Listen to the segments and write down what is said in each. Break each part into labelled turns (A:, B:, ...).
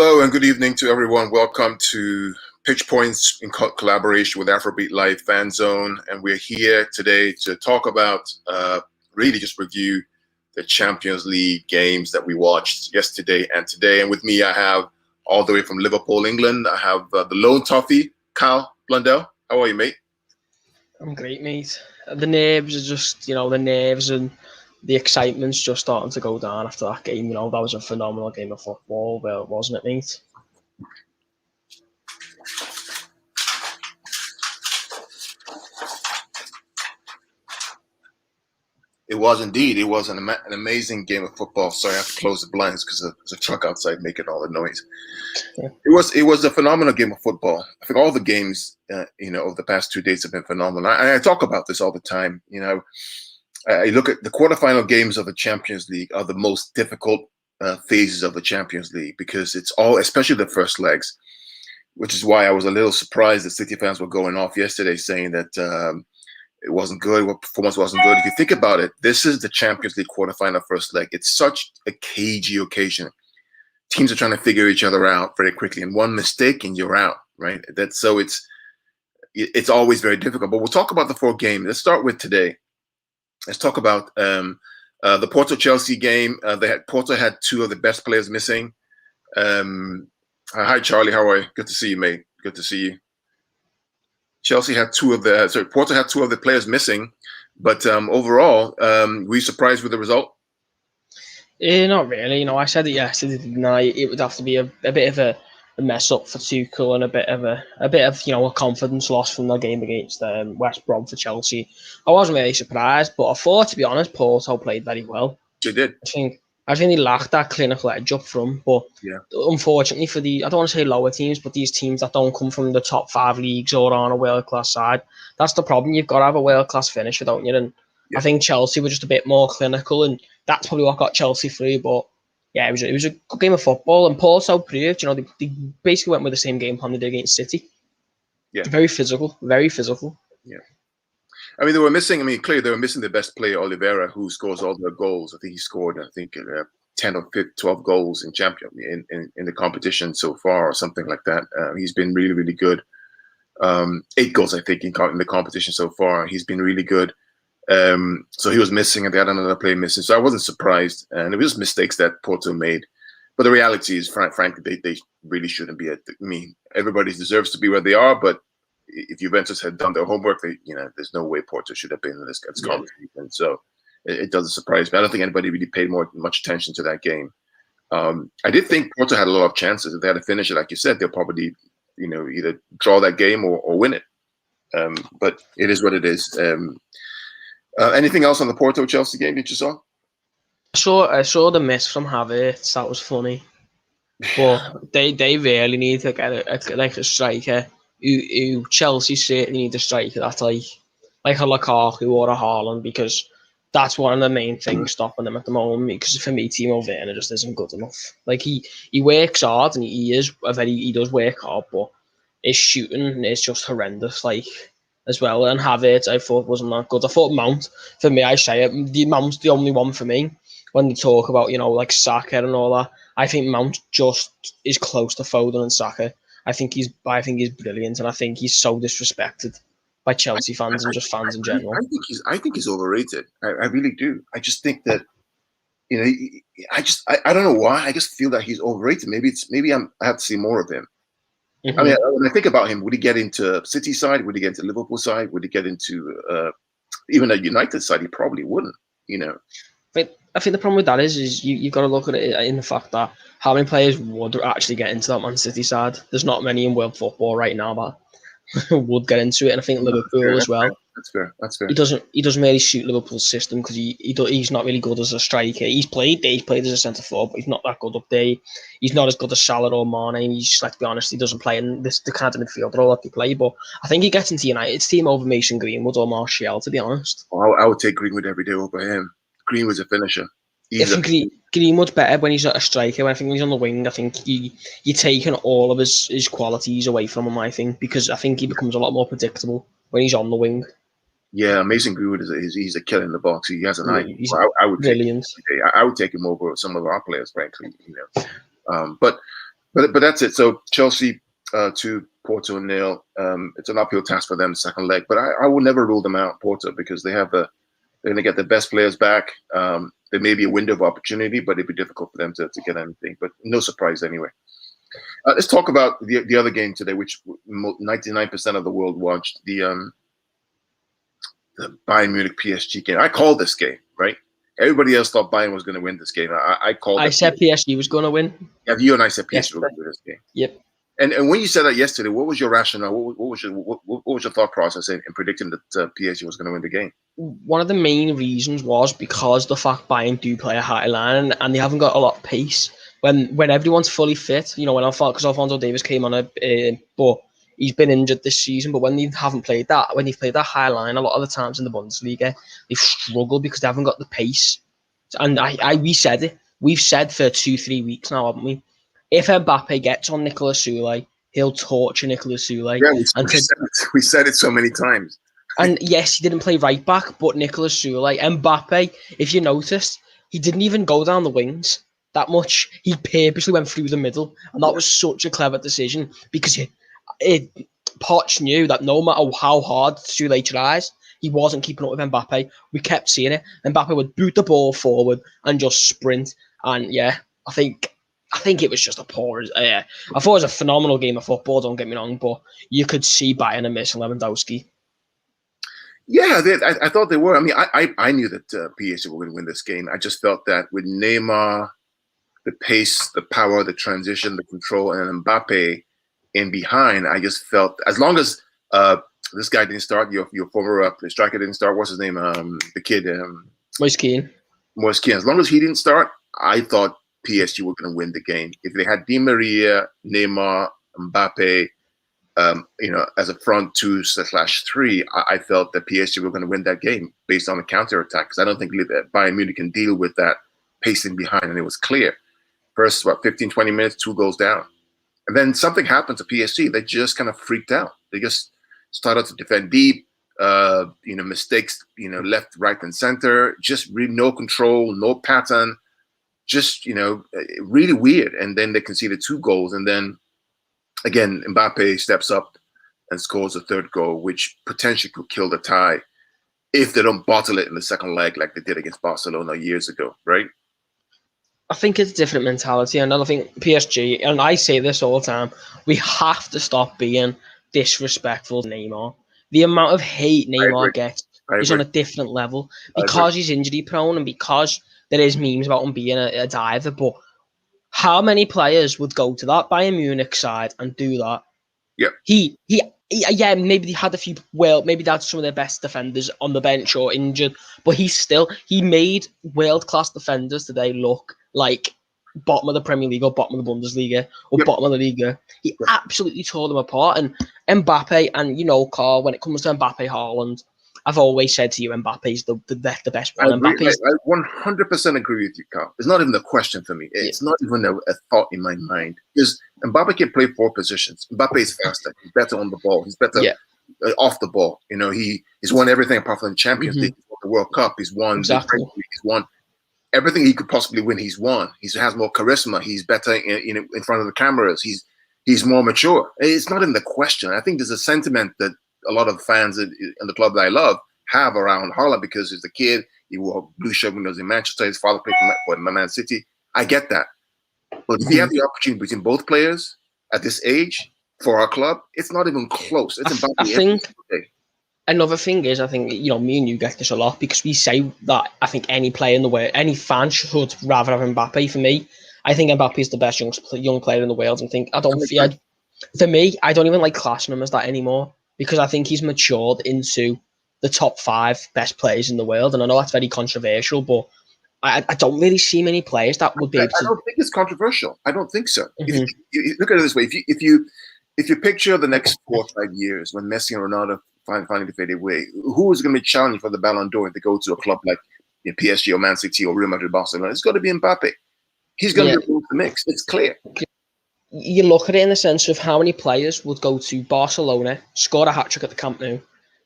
A: Hello and good evening to everyone. Welcome to Pitch Points in collaboration with Afrobeat Live Fan Zone. And we're here today to talk about, really just review the Champions League games that we watched yesterday and today. And with me, I have all the way from Liverpool, England, I have the lone toffee, Kyle Blundell. How are you, mate?
B: I'm great, mate. The nerves are just, the nerves and the excitement's just starting to go down after that game. That was a phenomenal game of football, wasn't it, mate?
A: It was indeed. It was an amazing game of football. Sorry, I have to close the blinds because there's a truck outside making all the noise. Yeah. It was a phenomenal game of football. I think all the games, over the past 2 days have been phenomenal. I talk about this all the time. I look at the quarterfinal games of the Champions League are the most difficult phases of the Champions League because it's all, especially the first legs, which is why I was a little surprised that City fans were going off yesterday saying that it wasn't good, what performance wasn't good. If you think about it, this is the Champions League quarterfinal first leg. It's such a cagey occasion. Teams are trying to figure each other out very quickly, and one mistake and you're out, right? It's always very difficult. But we'll talk about the 4 games. Let's start with today. Let's talk about the Porto-Chelsea game. Porto had 2 of the best players missing. Hi, Charlie. How are you? Good to see you, mate. Good to see you. Porto had 2 of the players missing, but overall, were you surprised with the result?
B: Not really. I said it yesterday, didn't I? It would have to be a bit of a mess up for Tuchel and a bit of a confidence loss from the game against West Brom for Chelsea. I wasn't really surprised, but I thought, to be honest, Porto played very well.
A: They did.
B: I think they lacked that clinical edge up front, but unfortunately for I don't want to say lower teams, but these teams that don't come from the top 5 leagues or on a world-class side, that's the problem. You've got to have a world-class finisher, don't you? And I think Chelsea were just a bit more clinical, and that's probably what got Chelsea through. But yeah, it was a good game of football, and Porto proved, they basically went with the same game plan they did against City. Yeah, very physical, very physical.
A: Yeah. Clearly they were missing the best player, Oliveira, who scores all their goals. I think he scored, 10 or 12 goals in the competition so far, or something like that. He's been really, really good. 8 goals, I think, in the competition so far. He's been really good. So he was missing, and they had another player missing. So I wasn't surprised, and it was just mistakes that Porto made. But the reality is, frankly, they really shouldn't be. Everybody deserves to be where they are, but if Juventus had done their homework, there's no way Porto should have been in this competition. So it doesn't surprise me. I don't think anybody really paid much attention to that game. I did think Porto had a lot of chances. If they had to finish it, like you said, they'll probably, either draw that game or win it. But it is what it is. Anything else on the Porto-Chelsea game that you saw?
B: I saw the miss from Havertz. That was funny. But they really need to get a striker. Who Chelsea certainly need a striker that's like a Lukaku or a Haaland, because that's one of the main things stopping them at the moment. Because for me, Timo Werner just isn't good enough. Like he works hard and he does work hard, but his shooting is just horrendous. As well, and Havertz I thought wasn't that good. I thought Mount, for me, I say it, Mount's the only one for me when they talk about like Saka and all that. I think Mount just is close to Foden and Saka. I think he's brilliant, and I think he's so disrespected by Chelsea fans and just fans in general.
A: I think he's overrated. I really do. I just think that I don't know why. I just feel that he's overrated. Maybe I have to see more of him. Mm-hmm. When I think about him, would he get into City side? Would he get into Liverpool side? Would he get into even a United side? He probably wouldn't.
B: But I think the problem with that is you've got to look at it in the fact that how many players would actually get into that Man City side? There's not many in world football right now that would get into it, and I think Liverpool as well.
A: That's fair.
B: He doesn't really suit Liverpool's system because he's not really good as a striker. He's played as a centre forward, but he's not that good up there. He's not as good as Salah or Mane. He's, let's be honest, he doesn't play in the kind of midfield role that they play. But I think he gets into United's team over Mason Greenwood or Martial, to be honest.
A: I would take Greenwood every day over him. Greenwood's a finisher.
B: I think Greenwood's better when he's not a striker. I think when he's on the wing, I think you're taking all of his qualities away from him, I think, because I think he becomes a lot more predictable when he's on the wing.
A: Yeah, Mason Greenwood he's a killer in the box. He has an eye.
B: I would brilliant.
A: I would take him over some of our players, frankly. But But that's it. So Chelsea 2, Porto 0. It's an uphill task for them second leg, but I will never rule them out, Porto, because they're going to get the best players back. There may be a window of opportunity, but it'd be difficult for them to get anything. But no surprise anyway. Let's talk about the other game today, which 99% of the world watched, the Bayern Munich PSG game. I called this game, right? Everybody else thought Bayern was going to win this game. I called.
B: I said PSG was going to win.
A: Yeah, you and I said PSG were going to win this game.
B: Yep.
A: And when you said that yesterday, what was your rationale? What was your thought process in predicting that PSG was going to win the game?
B: One of the main reasons was because the fact Bayern do play a high line and they haven't got a lot of pace. When everyone's fully fit, you know, because Alphonso Davies came on but he's been injured this season. But when they haven't played that, when they've played that high line, a lot of the times in the Bundesliga, they've struggled because they haven't got the pace. And we said it. We've said for 2-3 weeks now, haven't we? If Mbappe gets on Nicolas Soulé, he'll torture Nicolas Soulé.
A: Yeah, we said it so many times.
B: And yes, he didn't play right back, but Nicolas Soulé, Mbappe, if you noticed, he didn't even go down the wings that much. He purposely went through the middle, and that was such a clever decision because Poch knew that no matter how hard Soulé tries, he wasn't keeping up with Mbappe. We kept seeing it. Mbappe would boot the ball forward and just sprint. And yeah, I think it was just a poor. I thought it was a phenomenal game of football. Don't get me wrong, but you could see Bayern and missing Lewandowski.
A: Yeah, I thought they were. I mean, I knew that PSG were going to win this game. I just felt that with Neymar, the pace, the power, the transition, the control, and Mbappe in behind, I just felt as long as this guy didn't start, your former striker didn't start. What's his name? The kid,
B: Moise Kean.
A: Moise Kean. As long as he didn't start, I thought PSG were going to win the game. If they had Di Maria, Neymar, Mbappe, as a front 2/3, I felt that PSG were going to win that game based on the counter attack. Because I don't think that Bayern Munich can deal with that pacing behind, and it was clear. First, 15, 20 minutes, 2 goals down. And then something happened to PSG. They just kind of freaked out. They just started to defend deep, mistakes, left, right, and center. Just really no control, no pattern. Just, really weird. And then they conceded 2 goals. And then, again, Mbappe steps up and scores a 3rd goal, which potentially could kill the tie if they don't bottle it in the second leg like they did against Barcelona years ago, right?
B: I think it's a different mentality. And I think PSG, and I say this all the time, we have to stop being disrespectful to Neymar. The amount of hate Neymar gets is on a different level because he's injury prone and because there is memes about him being a diver. But how many players would go to that Bayern Munich side and do that?
A: Yeah.
B: Yeah, maybe they had a few. Well, maybe that's some of their best defenders on the bench or injured, but he made world-class defenders today look like bottom of the Premier League or bottom of the Bundesliga or bottom of the Liga. He absolutely tore them apart. And Mbappe, and Carl, when it comes to Mbappe, Haaland, I've always said to you, Mbappe's the best one.
A: I 100% agree with you, Carl. It's not even a question for me. It's not even a thought in my mind. Because Mbappe can play 4 positions. Mbappe is faster. He's better on the ball. He's better off the ball. He's won everything apart from the Champions League. He's won the World Cup. He's won the Premier League. He's won everything he could possibly win. He's won. He has more charisma. He's better in front of the cameras. He's more mature. It's not in the question. I think there's a sentiment that a lot of fans in the club that I love have around Haaland because he's a kid. He wore blue shirt when he was in Manchester. His father played for Man City. I get that. But if you have the opportunity between both players at this age for our club, it's not even close. It's
B: I think another thing is, I think, me and you get this a lot because we say that I think any player in the world, any fan should rather have Mbappe. For me, I think Mbappe is the best young player in the world. And for me, I don't even like classing him as that anymore because I think he's matured into the top 5 best players in the world. And I know that's very controversial, but I don't really see many players that would be able to.
A: I don't think it's controversial. I don't think so. If you look at it this way, if you picture the next 4 or 5 years when Messi and Ronaldo finally fade away, who is going to be challenging for the Ballon d'Or if they go to a club like PSG or Man City or Real Madrid, Barcelona? It's got to be Mbappe. He's going to be in the mix. It's clear.
B: You look at it in the sense of how many players would go to Barcelona, score a hat-trick at the Camp Nou,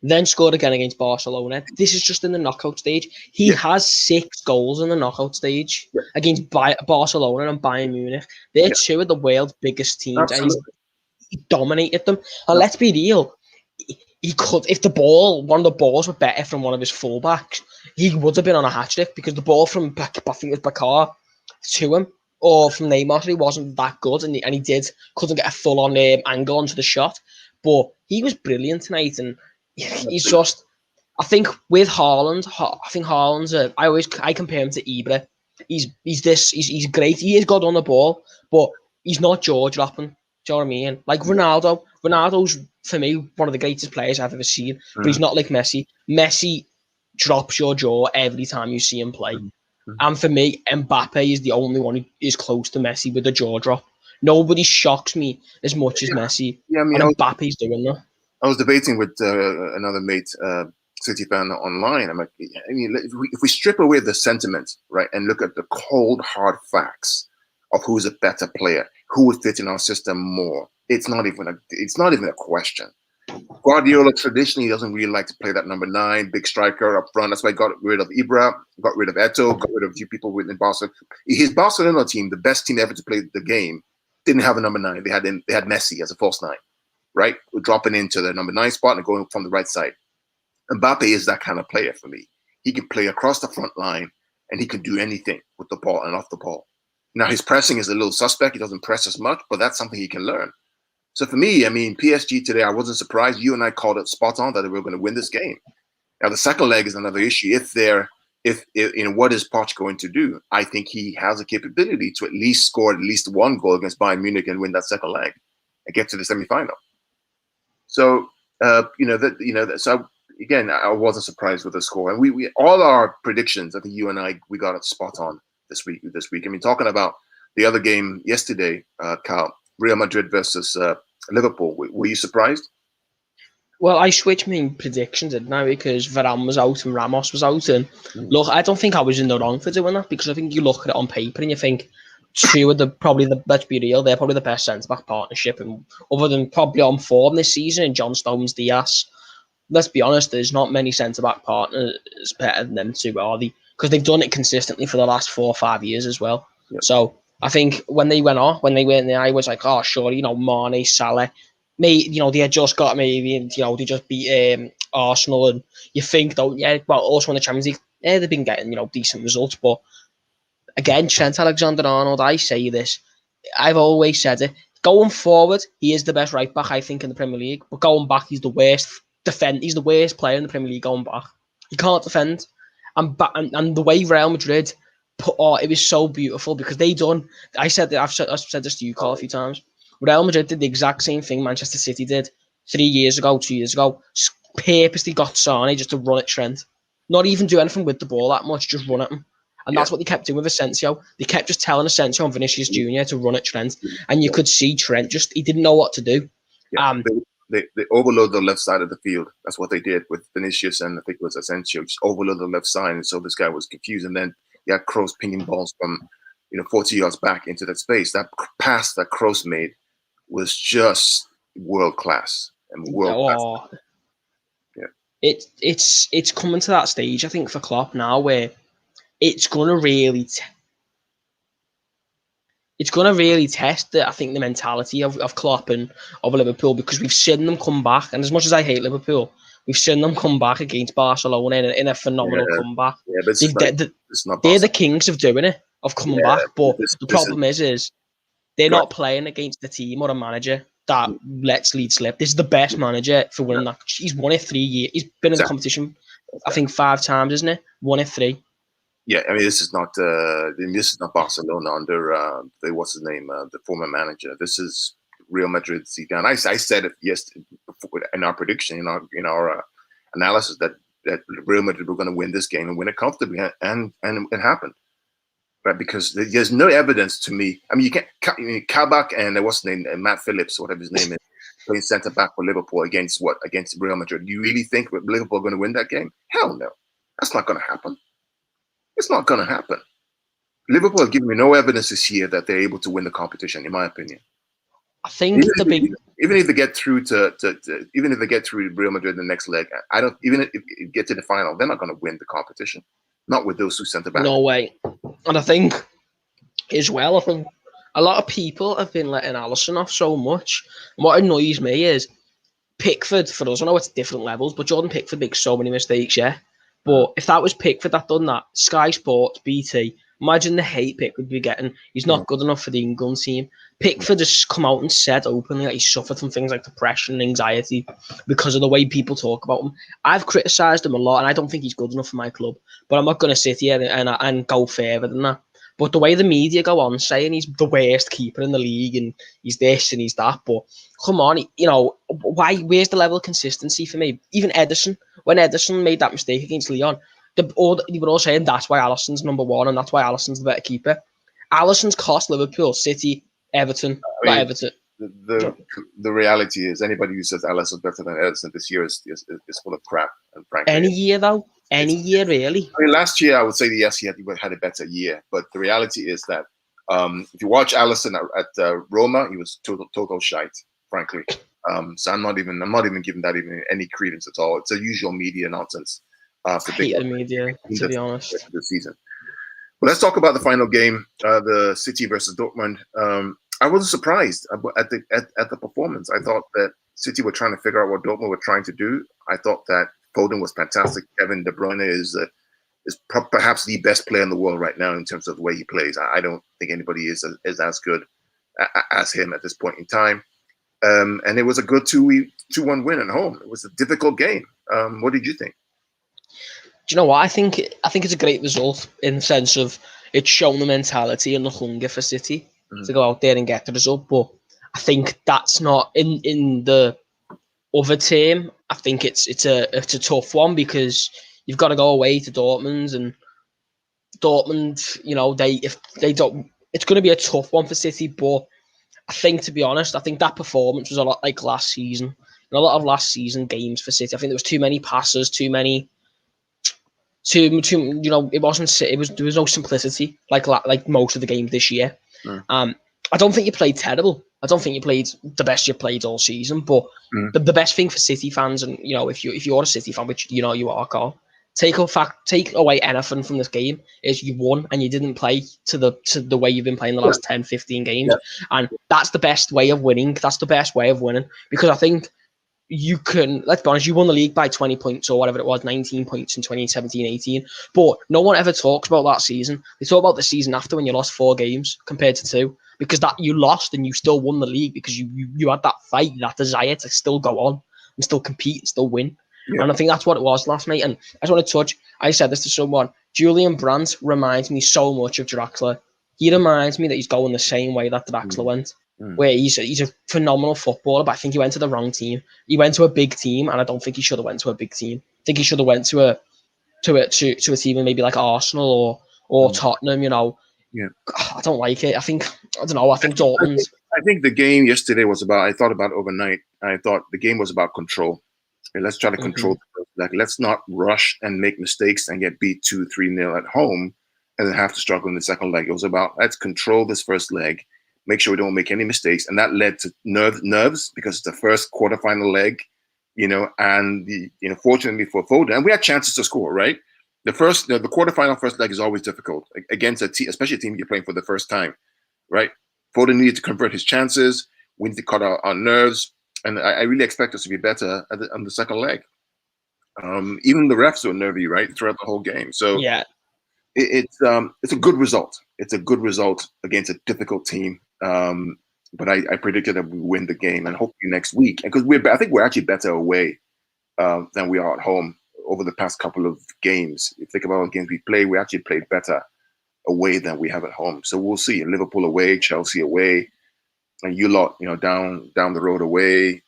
B: then scored again against Barcelona. This is just in the knockout stage. He has 6 goals in the knockout stage against Barcelona and Bayern Munich. They're two of the world's biggest teams, and he dominated them. And let's be real, he could, if one of the balls were better from one of his fullbacks, he would have been on a hat-trick, because the ball from, I think it was Bakar, to him, or from Neymar, he wasn't that good, and he couldn't get a full-on angle onto the shot. But he was brilliant tonight, and he's just, I think with Haaland, I compare him to Ibra. He's great. He is good on the ball, but he's not jaw dropping. Do you know what I mean? Like Ronaldo. Ronaldo's, for me, one of the greatest players I've ever seen, but he's not like Messi. Messi drops your jaw every time you see him play. And for me, Mbappe is the only one who is close to Messi with a jaw drop. Nobody shocks me as much as Messi. Yeah, I mean, and Mbappe's doing that.
A: I was debating with another mate, City fan online. I'm like, I mean, if we strip away the sentiment, right, and look at the cold, hard facts of who's a better player, who would fit in our system more, it's not even a question. Guardiola traditionally doesn't really like to play that number 9, big striker up front. That's why he got rid of Ibra, got rid of Eto'o, got rid of a few people within Barcelona. His Barcelona team, the best team ever to play the game, didn't have a number 9. They had Messi as a false 9, right? Dropping into the number 9 spot and going from the right side. Mbappe is that kind of player for me. He can play across the front line, and he can do anything with the ball and off the ball. Now, his pressing is a little suspect. He doesn't press as much, but that's something he can learn. So for me, I mean, PSG today, I wasn't surprised. You and I called it spot on that they were going to win this game. Now, the second leg is another issue. What is Poch going to do? I think he has a capability to at least score at least one goal against Bayern Munich and win that second leg and get to the semifinal. So, so again, I wasn't surprised with the score. And we all our predictions, I think you and I, we got it spot on this week. I mean, talking about the other game yesterday, Carl, Real Madrid versus Liverpool. Were you surprised?
B: Well, I switched my predictions, didn't I? Because Varane was out and Ramos was out. And look, I don't think I was in the wrong for doing that, because I think you look at it on paper and you think let's be real, they're probably the best centre-back partnership. And other than probably on form this season, and John Stones, Diaz, let's be honest, there's not many centre-back partners better than them two, are they? Because they've done it consistently for the last 4 or 5 years as well. Yep. So I think when they went there, I was like, oh, sure, Mane, Salah, they had just got maybe, they just beat Arsenal, and you think, though, also in the Champions League, they've been getting, decent results. But again, Trent Alexander-Arnold, I say this, I've always said it, going forward, he is the best right back, I think, in the Premier League. But going back, he's the worst he's the worst player in the Premier League going back. He can't defend. And the way Real Madrid it was so beautiful, because I've said this to you, Carl, a few times. Real Madrid did the exact same thing Manchester City did 2 years ago, purposely got Sane just to run at Trent. Not even do anything with the ball that much, just run at him. And that's what they kept doing with Asensio. They kept just telling Asensio and Vinicius Jr. to run at Trent. And you could see Trent he didn't know what to do.
A: Yeah, they overload the left side of the field. That's what they did with Vinicius and I think it was Asensio. Just overload the left side. And so this guy was confused. And then you had Kroos pinging balls from 40 yards back into that space. That pass that Kroos made was just world class and world class. Yeah,
B: it's coming to that stage, I think, for Klopp now where it's gonna really test the mentality of Klopp and of Liverpool, because we've seen them come back, and as much as I hate Liverpool, we've seen them come back against Barcelona in a phenomenal comeback.
A: Yeah, but
B: they're the kings of doing it, of coming back. But the problem is they're not playing against the team or a manager that lets lead slip. This is the best manager for winning that. He's won it 3 years. He's been in the competition, I think, 5 times, isn't it? Won it 3.
A: Yeah, I mean, this is not Barcelona under what's his name, the former manager. This is Real Madrid Zidane. I said it in our prediction, in our analysis that Real Madrid were going to win this game and win it comfortably, and it happened, right? Because there's no evidence to me. I mean, you can't Kabak and what's his name, Matt Phillips, whatever his name is, playing centre back for Liverpool against Real Madrid. Do you really think Liverpool are going to win that game? Hell no, that's not going to happen. It's not going to happen. Liverpool have given me no evidence this year that they're able to win the competition, in my opinion.
B: I think the big
A: even if they get through to even if they get through Real Madrid in the next leg, I don't even if it get to the final, they're not going to win the competition. Not with those two centre backs.
B: no way. And I think as well, I think a lot of people have been letting Alisson off so much. And what annoys me is Pickford, for us, I know it's different levels, but Jordan Pickford makes so many mistakes, yeah. But if that was Pickford that done that, Sky Sports, BT, imagine the hate Pickford would be getting. He's not good enough for the England team. Pickford has come out and said openly that he suffered from things like depression and anxiety because of the way people talk about him. I've criticised him a lot, and I don't think he's good enough for my club. But I'm not going to sit here and go further than that. But the way the media go on saying he's the worst keeper in the league and he's this and he's that, but come on, why? Where's the level of consistency for me? Even Ederson, when Ederson made that mistake against Leon, they were all saying that's why Alisson's number one and that's why Alisson's the better keeper. Alisson's cost Liverpool, City, Everton, Everton.
A: The reality is anybody who says Alisson's better than Ederson this year is full of crap. And frankly,
B: any year really.
A: I mean, last year I would say yes, he had a better year, but the reality is that if you watch Alisson at Roma, he was total shite, frankly. So I'm not even giving that even any credence at all. It's a usual media nonsense.
B: I hate the media, to be honest.
A: This season. Well, let's talk about the final game, the City versus Dortmund. I wasn't surprised at the performance. I thought that City were trying to figure out what Dortmund were trying to do. I thought that Foden was fantastic. Kevin De Bruyne is perhaps the best player in the world right now in terms of the way he plays. I don't think anybody is as good as him at this point in time. And it was a good 2-1 win at home. It was a difficult game. What did you think?
B: Do you know what? I think it's a great result in the sense of it's shown the mentality and the hunger for City to go out there and get the result. But I think that's not in the other team. I think it's a tough one because you've got to go away to Dortmund, and Dortmund, if they don't, it's going to be a tough one for City. But I think, to be honest, I think that performance was a lot like last season. In a lot of last season games for City, I think there was too many passes, too it wasn't. There was no simplicity like most of the games this year. I don't think you played terrible. I don't think you played the best you played all season. But the best thing for City fans, and if you're a City fan, which you are, Carl, take away anything from this game is you won and you didn't play to the way you've been playing the last 10, 15 games, and that's the best way of winning. That's the best way of winning because I think. You can, let's be honest, you won the league by 20 points or whatever it was, 19 points in 2017-18. But no one ever talks about that season. They talk about the season after when you lost 4 games compared to 2. Because that you lost and you still won the league because you had that fight, that desire to still go on and still compete and still win. Yeah. And I think that's what it was last night. And I just want to touch, I said this to someone, Julian Brandt reminds me so much of Draxler. He reminds me that he's going the same way that Draxler went. Where he's a phenomenal footballer, but I think he went to the wrong team. He went to a big team, and I don't think he should have went to a big team. I think he should have went to a team maybe like Arsenal or Tottenham.
A: Yeah,
B: I don't like it. I think Dortmund.
A: I think the game yesterday was about. I thought about overnight. I thought the game was about control. Okay, let's try to control. Like, let's not rush and make mistakes and get beat 2-3-0 at home, and then have to struggle in the second leg. It was about let's control this first leg. Make sure we don't make any mistakes. And that led to nerves because it's the first quarterfinal leg, and fortunately for Foden, and we had chances to score, right? The quarterfinal first leg is always difficult against a team, especially a team you're playing for the first time, right? Foden needed to convert his chances. We need to cut our nerves. And I really expect us to be better on the second leg. Even the refs were nervy, right, throughout the whole game. So
B: yeah,
A: it's a good result. It's a good result against a difficult team. But I predicted that we win the game, and hopefully next week, because I think we're actually better away than we are at home over the past couple of games. If you think about the games we play, we actually played better away than we have at home. So we'll see. Liverpool away, Chelsea away, and you lot, down the road away,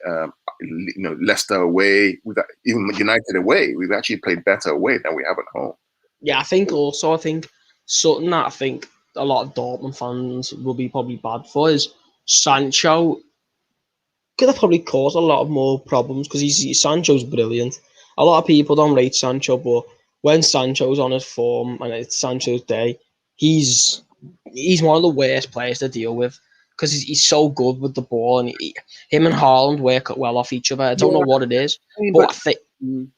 A: Leicester away. Even United away. We've actually played better away than we have at home.
B: Yeah, I think something that I think a lot of Dortmund fans will be probably bad for is Sancho could have probably caused a lot of more problems because Sancho's brilliant. A lot of people don't rate Sancho, but when Sancho's on his form and it's Sancho's day, he's one of the worst players to deal with because he's so good with the ball, and him and Haaland work well off each other. I don't know what it is, but I think.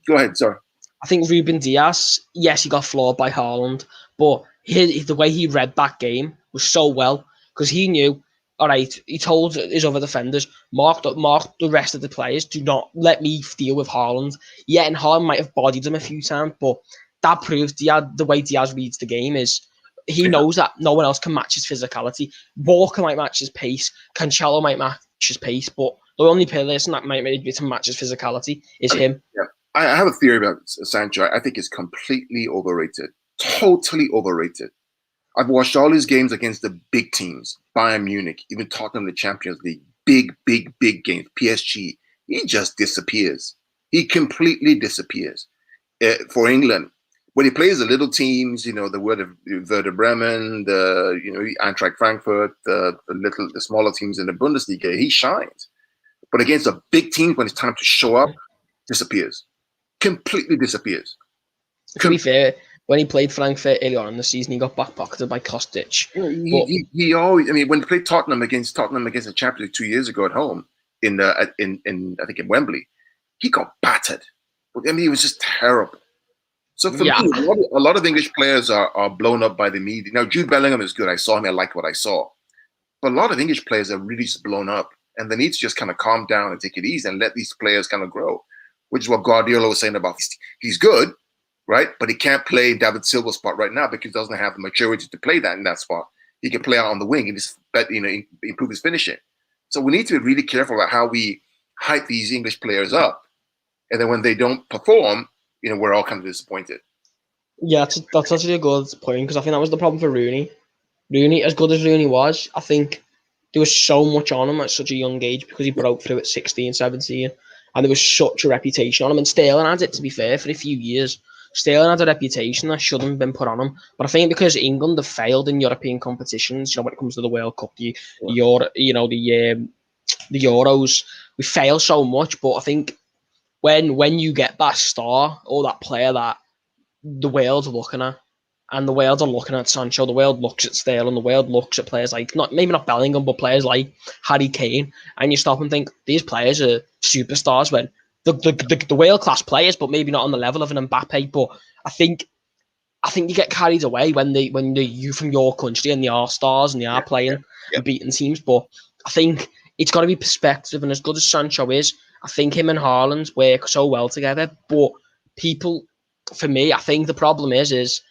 A: Go ahead, sorry.
B: I think Ruben Dias, yes, he got floored by Haaland, but the way he read that game was so well, because he knew, all right, he told his other defenders, mark the rest of the players, do not let me deal with Haaland. Yeah, and Haaland might have bodied him a few times, but that proves the way Diaz reads the game is he knows that no one else can match his physicality. Walker might match his pace, Cancelo might match his pace, but the only person that might be able to match his physicality is him.
A: Yeah. I have a theory about Sancho. I think he's completely overrated, totally overrated. I've watched all his games against the big teams, Bayern Munich, even Tottenham in the Champions League, big games, PSG. He just disappears. He completely disappears. For England, when he plays the little teams, the Werder Bremen, the Eintracht Frankfurt, the smaller teams in the Bundesliga, he shines. But against a big team, when it's time to show up, disappears. Completely disappears.
B: To be fair, when he played Frankfurt early on in the season, he got back-pocketed by Kostic.
A: He always, when he played Tottenham against the Champions League 2 years ago at home in I think in Wembley, he got battered. He was just terrible. So for me, a lot of English players are blown up by the media. Now, Jude Bellingham is good. I saw him. I like what I saw. But a lot of English players are really just blown up, and they need to just kind of calm down and take it easy and let these players kind of grow, which is what Guardiola was saying about he's good, right? But he can't play David Silva's spot right now because he doesn't have the maturity to play that in that spot. He can play out on the wing and just improve his finishing. So we need to be really careful about how we hype these English players up, and then when they don't perform, we're all kind of disappointed.
B: Yeah, that's actually a good point, because I think that was the problem for Rooney. Rooney, as good as Rooney was, I think there was so much on him at such a young age because he broke through at 16, 17, and there was such a reputation on him. And Sterling had it, to be fair, for a few years. Sterling had a reputation that shouldn't have been put on him. But I think because England have failed in European competitions, when it comes to the World Cup, the Euros, we fail so much. But I think when you get that star or that player that the world's looking at, and the world are looking at Sancho, the world looks at Sterling, the world looks at players like, maybe not Bellingham, but players like Harry Kane, and you stop and think, these players are superstars when the world-class players, but maybe not on the level of an Mbappe. But I think you get carried away when you from your country and they are stars and they are playing and beating teams. But I think it's got to be perspective, and as good as Sancho is, I think him and Haaland work so well together. But people, for me, I think the problem is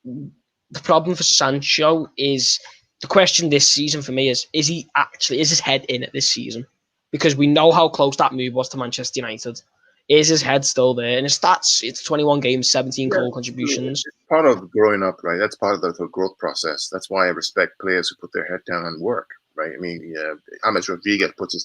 B: the problem for Sancho is the question this season for me is his head in it this season? Because we know how close that move was to Manchester United. Is his head still there? And his stats, it's 21 games, 17 goal contributions.
A: It's part of growing up, right? That's part of the growth process. That's why I respect players who put their head down and work, right? James Rodriguez puts his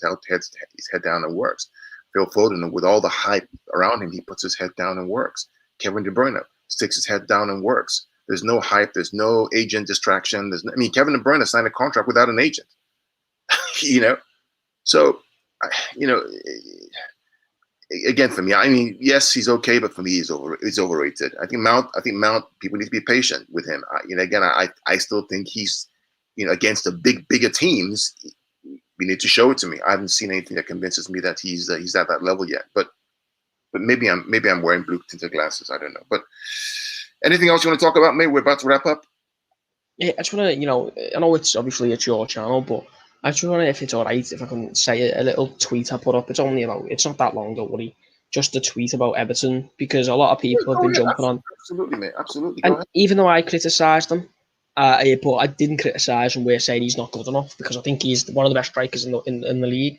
A: head down and works. Phil Foden, with all the hype around him, he puts his head down and works. Kevin De Bruyne sticks his head down and works. There's no hype. There's no agent distraction. Kevin De Bruyne signed a contract without an agent. So, again, for me, yes, he's okay, but for me, he's overrated. I think Mount. People need to be patient with him. I still think he's, against the bigger teams, we need to show it to me. I haven't seen anything that convinces me that he's at that level yet. But maybe I'm wearing blue tinted glasses. I don't know. But anything else you want to talk about, mate? We're about to wrap up.
B: Yeah, I just want to, I know it's your channel, but I just wonder if it's all right if I can say a little tweet I put up. It's not that long, don't worry. Just a tweet about Everton, because a lot of people have been jumping on.
A: Absolutely, mate. Absolutely.
B: And even though I criticised them, but I didn't criticise him. We're saying he's not good enough, because I think he's one of the best strikers in the league.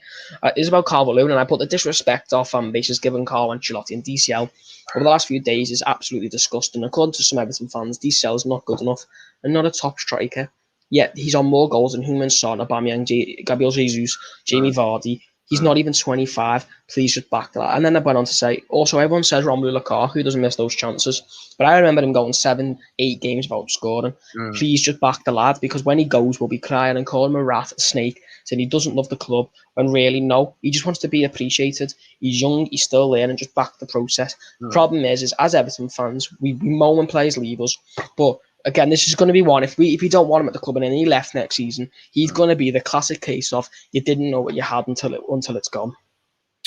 B: It's about Calvert-Lewin, and I put the disrespect our fan base has given Carlo Ancelotti and DCL over the last few days is absolutely disgusting. According to some Everton fans, DCL is not good enough and not a top striker. Yet he's on more goals than Heung-min Son, Aubameyang, Gabriel Jesus, Jamie Vardy. He's not even 25. Please just back that. And then I went on to say, also, everyone says Romelu Lukaku doesn't miss those chances. But I remember him going 7-8 games without scoring. Please just back the lad, because when he goes, we'll be crying and calling him a rat, a snake, saying he doesn't love the club, when really, no, he just wants to be appreciated. He's young, he's still learning, just back the process. The problem is as Everton fans, we moan when players leave us, but again, this is going to be one. If we don't want him at the club and then he left next season, he's going to be the classic case of you didn't know what you had until it's gone.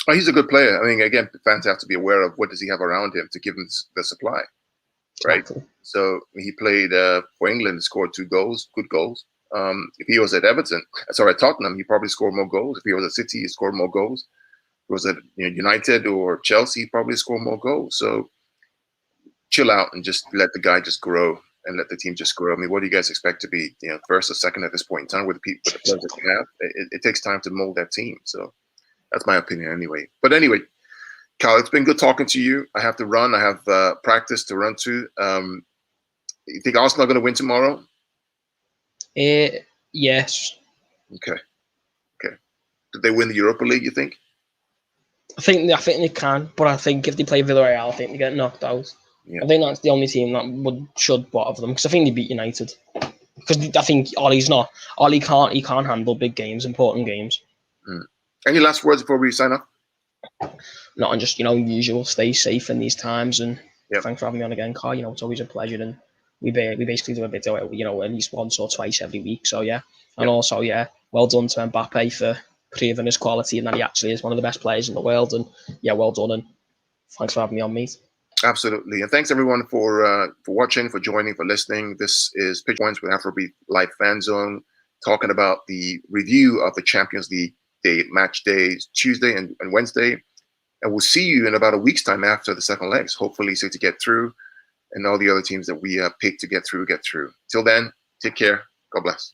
A: Oh, he's a good player. I mean, again, fans have to be aware of what does he have around him to give him the supply, right?
B: Exactly.
A: So he played for England, scored 2 goals, good goals. If he was at Tottenham, he probably scored more goals. If he was at City, he scored more goals. If he was at United or Chelsea, he probably scored more goals. So chill out and just let the guy just grow and let the team just grow. I mean, what do you guys expect to be, first or second at this point in time with the players that you have? It takes time to mold that team. So that's my opinion anyway. But anyway, Kyle, it's been good talking to you. I have to run. I have practice to run to. You think Arsenal are going to win tomorrow?
B: Yes.
A: Okay. Did they win the Europa League, you think?
B: I think they can, but I think if they play Villarreal, I think they get knocked out. Yeah. I think that's the only team that should bother them, because I think they beat United. Because I think Ollie can't handle big games, important games.
A: Any last words before we sign up?
B: Not on just usual, stay safe in these times, and thanks for having me on again, Carl. It's always a pleasure, and we basically do a video, at least once or twice every week. So and also well done to Mbappe for proving his quality and that he actually is one of the best players in the world. And well done, and thanks for having me on, mate.
A: Absolutely, and thanks everyone for watching, for joining, for listening. This is Pitch Points with Afrobeat Live Fan Zone, talking about the review of the Champions League match days, Tuesday and Wednesday. And we'll see you in about a week's time after the second legs, hopefully to get through, and all the other teams that we picked to get through. Till then, take care. God bless.